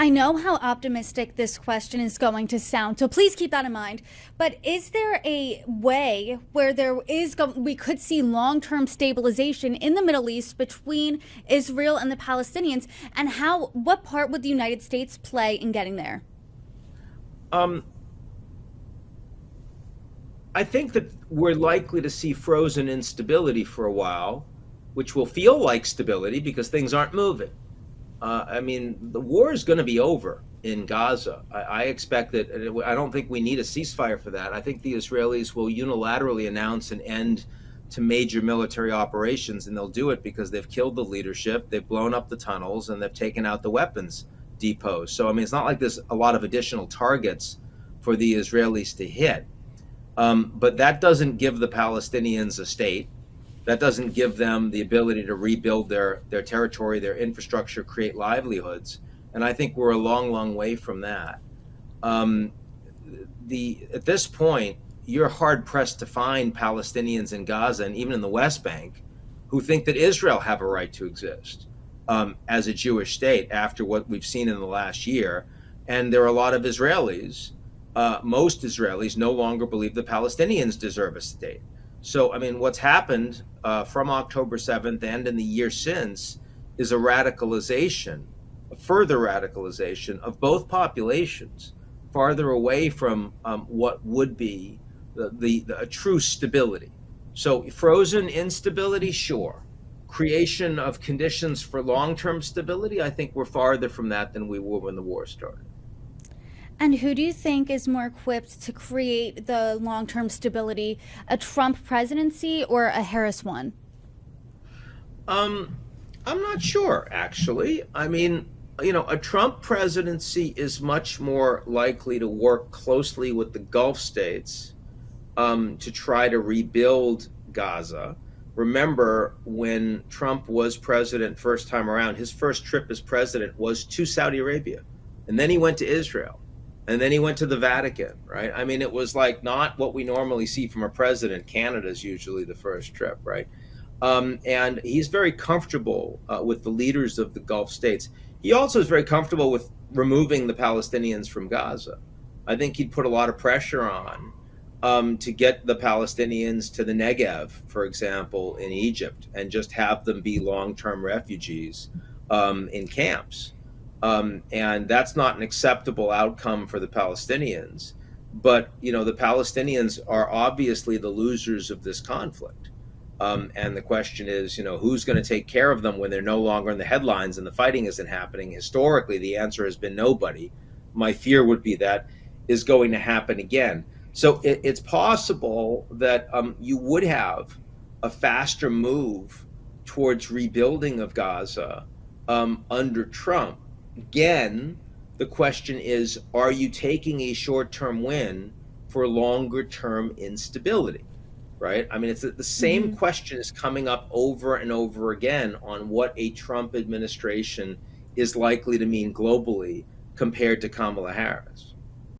I know how optimistic this question is going to sound, so please keep that in mind. But is there a way where we could see long-term stabilization in the Middle East between Israel and the Palestinians, and what part would the United States play in getting there? Um, I think that we're likely to see frozen instability for a while, which will feel like stability because things aren't moving. I mean, the war is going to be over in Gaza. I expect that. I don't think we need a ceasefire for that. I think the Israelis will unilaterally announce an end to major military operations, and they'll do it because they've killed the leadership, they've blown up the tunnels, and they've taken out the weapons depots. So, I mean, it's not like there's a lot of additional targets for the Israelis to hit. But that doesn't give the Palestinians a state. That doesn't give them the ability to rebuild their territory, their infrastructure, create livelihoods. And I think we're a long, long way from that. Um, at this point, you're hard pressed to find Palestinians in Gaza and even in the West Bank who think that Israel have a right to exist as a Jewish state after what we've seen in the last year. And there are a lot of Israelis, most Israelis no longer believe the Palestinians deserve a state. So, I mean, what's happened from October 7th and in the year since is a further radicalization of both populations, farther away from what would be a true stability. So, frozen instability, sure. Creation of conditions for long-term stability, I think we're farther from that than we were when the war started. And who do you think is more equipped to create the long-term stability, a Trump presidency or a Harris one? Um, I'm not sure, actually. I mean, a Trump presidency is much more likely to work closely with the Gulf states to try to rebuild Gaza. Remember, when Trump was president first time around, his first trip as president was to Saudi Arabia, and then he went to Israel. And then he went to the Vatican, right? I mean, it was like not what we normally see from a president. Canada's usually the first trip, right? And he's very comfortable with the leaders of the Gulf states. He also is very comfortable with removing the Palestinians from Gaza. I think he'd put a lot of pressure on to get the Palestinians to the Negev, for example, in Egypt, and just have them be long-term refugees in camps. And that's not an acceptable outcome for the Palestinians. But, the Palestinians are obviously the losers of this conflict. And the question is, who's going to take care of them when they're no longer in the headlines and the fighting isn't happening? Historically, the answer has been nobody. My fear would be that is going to happen again. So it's possible that you would have a faster move towards rebuilding of Gaza under Trump. Again, the question is, are you taking a short-term win for longer-term instability, right? I mean, it's the same Mhm. question is coming up over and over again on what a Trump administration is likely to mean globally compared to Kamala Harris.